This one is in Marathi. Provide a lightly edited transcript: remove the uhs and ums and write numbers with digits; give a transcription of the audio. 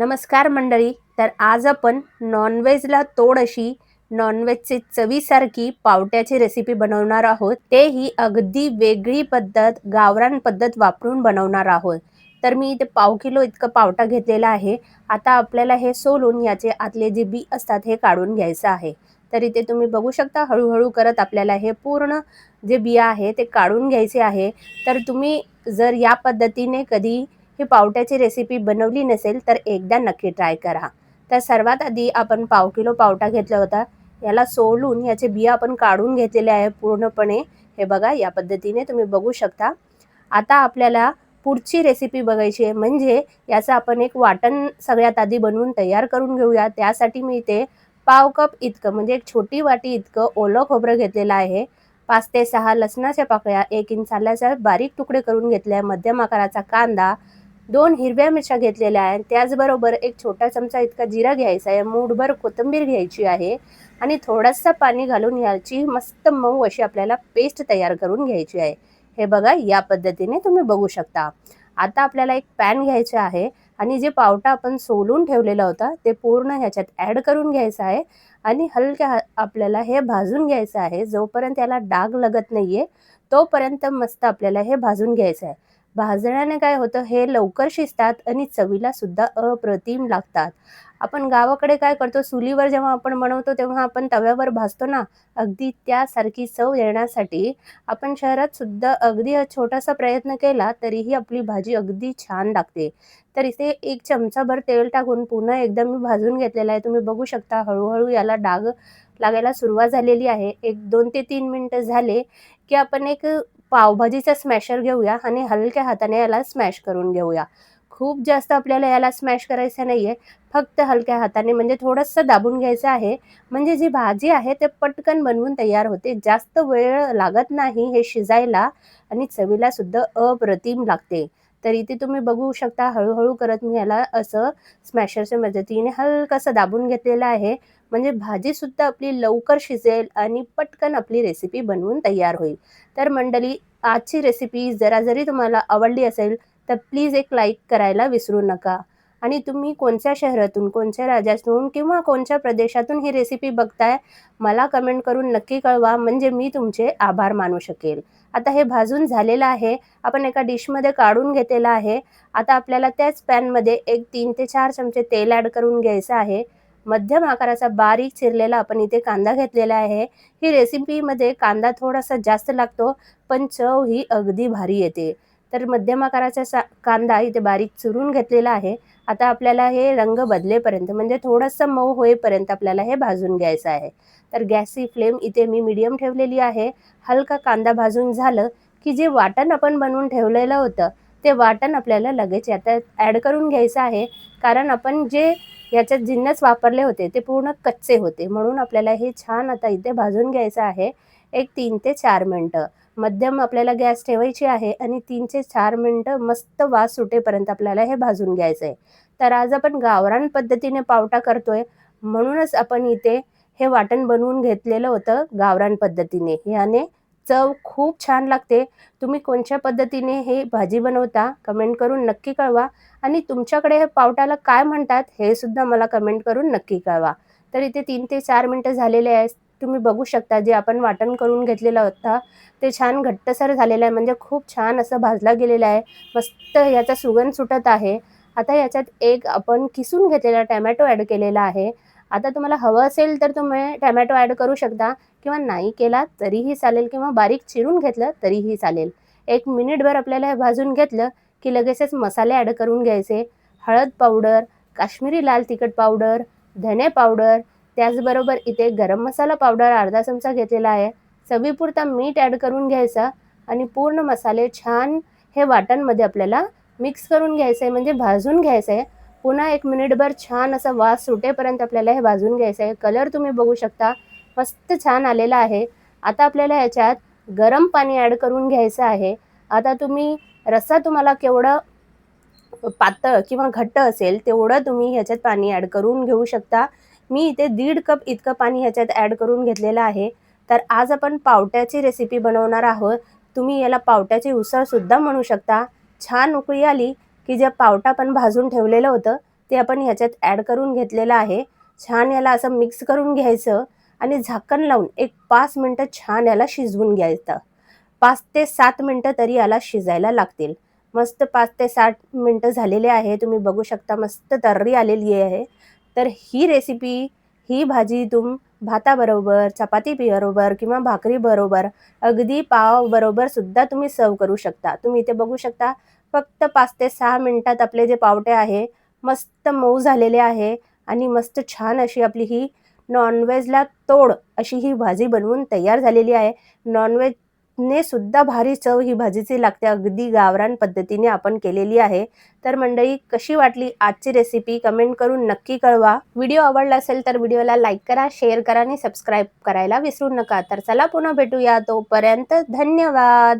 नमस्कार मंडळी. तर आज आपण नॉनव्हेजला तोड अशी नॉनव्हेजची चवीसारखी पावट्याची रेसिपी बनवणार आहोत. तेही अगदी वेगळी पद्धत, गावरान पद्धत वापरून बनवणार आहोत. तर मी इथे पाव किलो इतकं पावटा घेतलेला आहे. आता आपल्याला हे सोलून याचे आतले जे बी असतात हे काढून घ्यायचं आहे. तर इथे तुम्ही बघू शकता हळूहळू करत आपल्याला हे पूर्ण जे बिया आहे ते काढून घ्यायचे आहे. तर तुम्ही जर या पद्धतीने कधी ही पावट्याची रेसिपी बनवली नसेल तर एकदा नक्की ट्राय करा. तर सर्वात आधी आपण पाव किलो पावटा घेतला होता. याला सोलून याचे बिया आपण काढून घेतलेले आहे पूर्णपणे. हे बघा या पद्धतीने तुम्ही बघू शकता. आता आपल्याला पुढची रेसिपी बघायची आहे, म्हणजे याचं आपण एक वाटण सगळ्यात आधी बनवून तयार करून घेऊया. त्यासाठी मी इथे पाव कप इतकं म्हणजे एक छोटी वाटी इतकं ओलं खोबरं घेतलेलं आहे. 5 ते 6 लसणाच्या पाकळ्या, 1 इंच आल्याचे बारीक तुकडे करून घेतले आहे. मध्यम आकाराचा कांदा, 2 हिरव्या मिरच्या घेतलेल्या आहेत. त्याचबरोबर एक छोटा चमचा इतका जिरा घ्यायचा आहे. मूठभर कोथिंबीर घ्यायची आहे आणि थोडंसं पाणी घालून याची मस्त मऊ अशी आपल्याला पेस्ट तयार करून घ्यायची आहे. हे बघा या पद्धतीने तुम्ही बघू शकता. आता आपल्याला एक पॅन घ्यायचं आहे आणि जे पावटा आपण सोलून ठेवलेला होता ते पूर्ण ह्याच्यात ॲड करून घ्यायचं आहे आणि हलक्या आपल्याला हे भाजून घ्यायचं आहे. जोपर्यंत याला डाग लागत नाहीये तोपर्यंत मस्त आपल्याला हे भाजून घ्यायचं आहे. भाजण्याने काय होतं, हे लवकर शिजतात आणि चवीला सुद्धा अप्रतिम लागतात. आपण गावाकडे काय करतो, चुलीवर जेव्हा आपण बनवतो तेव्हा आपण तव्यावर भाजतो ना, अगदी त्यासारखी चव येण्यासाठी आपण शहरात सुद्धा अगदी छोटासा प्रयत्न केला तरीही आपली भाजी अगदी छान लागते. तर इथे 1 चमचाभर तेल टाकून पुन्हा एकदा मी भाजून घेतलेला आहे. तुम्ही बघू शकता हळू याला डाग लागायला सुरुवात झालेली आहे. एक 2 ते 3 मिनिटं झाले, की आपण एक पावभाजीचा स्मॅशर घेऊया आणि हलक्या हाताने याला स्मॅश करून घेऊया. खूप जास्त आपल्याला याला स्मॅश करायचं नाहीये. फक्त हलक्या हाताने म्हणजे थोडंसं दाबून घ्यायचं आहे. म्हणजे जी भाजी आहे ते पटकन बनवून तयार होते. जास्त वेळ लागत नाही हे शिजायला आणि चवीला सुद्धा अप्रतिम लागते. तर इथे तुम्ही बघू शकता हळू करत मी याला असं स्मॅशरच्या मदतीने हलकसं दाबून घेतलेलं आहे. म्हणजे भाजीसुद्धा आपली लवकर शिजेल आणि पटकन आपली रेसिपी बनवून तयार होईल. तर मंडळी, आजची रेसिपी जरी तुम्हाला आवडली असेल तर प्लीज एक लाईक करायला विसरू नका. आणि तुम्ही कोणत्या शहरातून, कोणत्या राज्यातून किंवा कोणत्या प्रदेशातून ही रेसिपी बघताय मला कमेंट करून नक्की कळवा, म्हणजे मी तुमचे आभार मानू शकेल. आता हे भाजून झालेलं आहे. आपण एका डिशमध्ये काढून घेतलेलं आहे. आता आपल्याला त्याच पॅनमध्ये एक 3 ते 4 चमचे तेल ॲड करून घ्यायचं आहे. मध्यम आकाराचा बारीक चिरलेला आपण इथे कांदा घेतलेला आहे. ही रेसिपीमध्ये कांदा थोडासा जास्त लागतो, पण चव ही अगदी भारी येते. तर मध्यम आकाराचा कांदा इथे बारीक चिरून घेतलेला आहे. आता आपल्याला हे रंग बदलेपर्यंत म्हणजे थोडंसं मऊ होईपर्यंत आपल्याला हे भाजून घ्यायचं आहे. तर गॅसची फ्लेम इथे मी मीडियम ठेवलेली आहे. हलका कांदा भाजून झालं, की जे वाटण आपण बनवून ठेवलेलं होतं, ते वाटण आपल्याला लगेच याच्यात ॲड करून घ्यायचं आहे. कारण आपण जे याच्यात जिन्नस वापरले होते ते पूर्ण कच्चे होते. म्हणून आपल्याला हे छान आता इथे भाजून घ्यायचं आहे. एक 3 ते 4 मिनिटं. मध्यम आपल्याला गॅस ठेवायची आहे आणि 3 ते 4 मिनिटं मस्त वास सुटेपर्यंत आपल्याला हे भाजून घ्यायचं आहे. तर आज आपण गावरान पद्धतीने पावटा करतोय, म्हणूनच आपण इथे हे वाटण बनवून घेतलेलं होतं गावरान पद्धतीने. याने चव खूप छान लागते. तुम्ही कोणत्या पद्धतीने हे भाजी बनवता कमेंट करून नक्की कळवा आणि तुमच्याकडे हे पावट्याला काय म्हणतात हे सुद्धा मला कमेंट करून नक्की कळवा. तर इथे 3 ते 4 मिनिटं झालेले आहेत. तुम्ही बघू शकता जे आपण वाटण करून घेतलेलं होतं ते छान घट्टसर झालेलं आहे, म्हणजे खूप छान असं भाजला गेलेला आहे. मस्त याचा सुगंध सुटत आहे. आता याच्यात एक आपण किसून घेतलेला टोमॅटो ॲड केलेला आहे. आता तुम्हाला हवं असेल तर तुम्ही टोमॅटो ॲड करू शकता किंवा नाही केला तरीही चालेल किंवा बारीक चिरून घेतलं तरीही चालेल. 1 मिनिटभर आपल्याला हे भाजून घेतलं की लगेचच मसाले ॲड करून घ्यायचे. हळद पावडर, काश्मीरी लाल तिखट पावडर, धने पावडर, त्याचबरोबर इथे गरम मसाला पावडर अर्धा चमचा घेतलेला आहे. चवीपुरता मीठ ॲड करून घ्यायचा आणि पूर्ण मसाले छान हे वाटणमध्ये आपल्याला मिक्स करून घ्यायचं आहे, म्हणजे भाजून घ्यायचं आहे. पुन्हा 1 मिनिटभर छान असा वास सुटेपर्यंत आपल्याला हे भाजून घ्यायचं आहे. कलर तुम्ही बघू शकता मस्त छान आलेला आहे. आता आपल्याला ह्याच्यात गरम पाणी ॲड करून घ्यायचं आहे. आता तुम्ही रस्सा तुम्हाला केवढं पातळ किंवा घट्ट असेल तेवढं तुम्ही ह्याच्यात पाणी ॲड करून घेऊ शकता. मी इथे 1.5 कप इतकं पाणी ह्याच्यात ॲड करून घेतलेलं आहे. तर आज आपण पावट्याची रेसिपी बनवणार आहोत. तुम्ही याला पावट्याची उसळसुद्धा म्हणू शकता. छान उकळी आली की जे पावटा आपण भाजून ठेवलेलं होतं ते आपण ह्याच्यात ॲड करून घेतलेलं आहे. छान याला असं मिक्स करून घ्यायचं आणि झाकण लावून एक 5 मिनिटं छान याला शिजवून घ्यायचं. 5 ते 7 मिनिटं तरी याला शिजायला लागतील. मस्त 5 ते 7 मिनिटं झालेले आहे. तुम्ही बघू शकता मस्त तर्री आलेली आहे. तर ही रेसिपी, ही भाजी भाताबरोबर, चपाती बरोबर किंवा भाकरीबरोबर, अगदी पावाबरोबर सुद्धा तुम्ही सर्व्ह करू शकता. तुम्ही इथे बघू शकता फक्त 5 ते 6 मिनिटात आपले जे पावटे आहे, मस्त मऊ झालेले आहे आणि मस्त छान अशी आपली ही नॉन-व्हेजला तोड अशी ही भाजी बनवून तयार झालेली आहे. नॉन-व्हेजने सुद्धा भारी चव ही भाजीची लागते. अगदी गावरान पद्धतीने आपण केलेली आहे. तर मंडळी कशी वाटली आजची रेसिपी कमेंट करून नक्की कळवा. व्हिडिओ आवडला असेल तर व्हिडिओला लाईक करा, शेअर करा आणि सबस्क्राईब करायला विसरू नका. तर चला पुन्हा भेटूया. तोपर्यंत धन्यवाद.